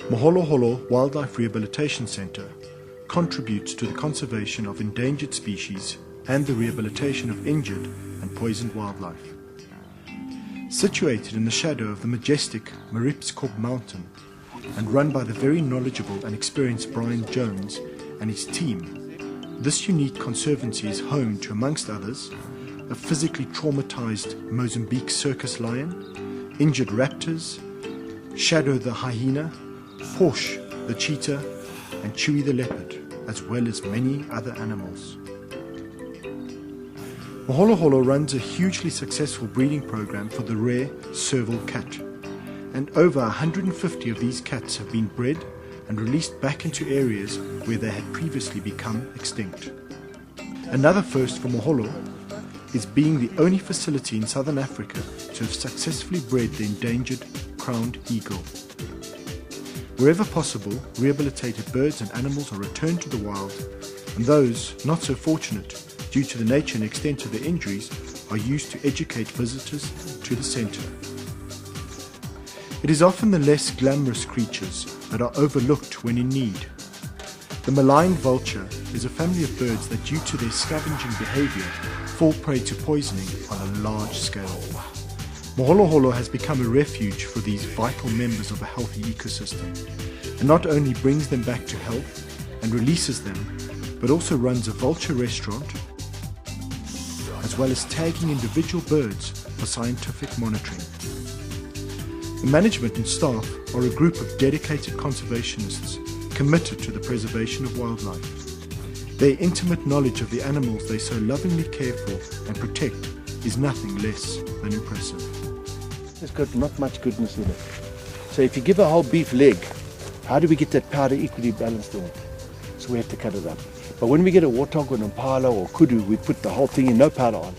Moholoholo Wildlife Rehabilitation Centre contributes to the conservation of endangered species and the rehabilitation of injured and poisoned wildlife. Situated in the shadow of the majestic Maripskop mountain and run by the very knowledgeable and experienced Brian Jones and his team, this unique conservancy is home to, amongst others, a physically traumatized Mozambique circus lion, injured raptors, Shadow the hyena, Porsche the cheetah, and Chewy the leopard, as well as many other animals. Moholoholo runs a hugely successful breeding program for the rare serval cat, and over 150 of these cats have been bred and released back into areas where they had previously become extinct. Another first for Moholo is being the only facility in Southern Africa to have successfully bred the endangered crowned eagle. Wherever possible, rehabilitated birds and animals are returned to the wild, and those not so fortunate, due to the nature and extent of their injuries, are used to educate visitors to the centre. It is often the less glamorous creatures that are overlooked when in need. The maligned vulture is a family of birds that, due to their scavenging behaviour, fall prey to poisoning on a large scale. Moholoholo has become a refuge for these vital members of a healthy ecosystem, and not only brings them back to health and releases them, but also runs a vulture restaurant, as well as tagging individual birds for scientific monitoring. The management and staff are a group of dedicated conservationists committed to the preservation of wildlife. Their intimate knowledge of the animals they so lovingly care for and protect is nothing less than impressive. It's got not much goodness in it. So if you give a whole beef leg, how do we get that powder equally balanced in it? So we have to cut it up. But when we get a warthog or an impala or kudu, we put the whole thing in, no powder on.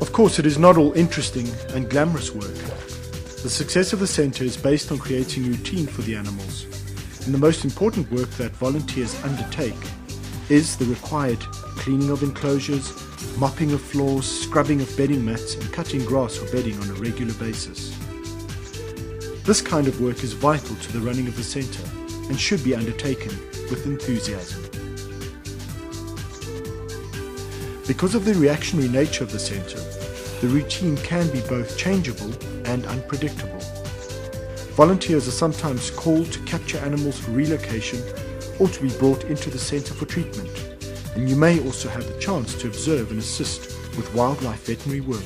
Of course, it is not all interesting and glamorous work. The success of the centre is based on creating routine for the animals. And the most important work that volunteers undertake is the required cleaning of enclosures, mopping of floors, scrubbing of bedding mats, and cutting grass for bedding on a regular basis. This kind of work is vital to the running of the centre and should be undertaken with enthusiasm. Because of the reactionary nature of the centre, the routine can be both changeable and unpredictable. Volunteers are sometimes called to capture animals for relocation or to be brought into the centre for treatment, and you may also have the chance to observe and assist with wildlife veterinary work,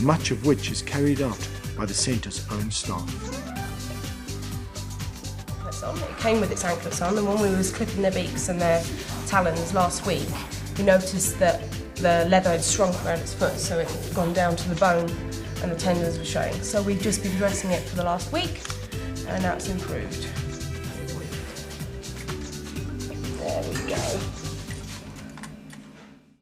much of which is carried out by the centre's own staff. It came with its anklets on, and when we was clipping their beaks and their talons last week, we noticed that the leather had shrunk around its foot, so it had gone down to the bone and the tendons were showing. So we've just been dressing it for the last week, and now it's improved. There we go.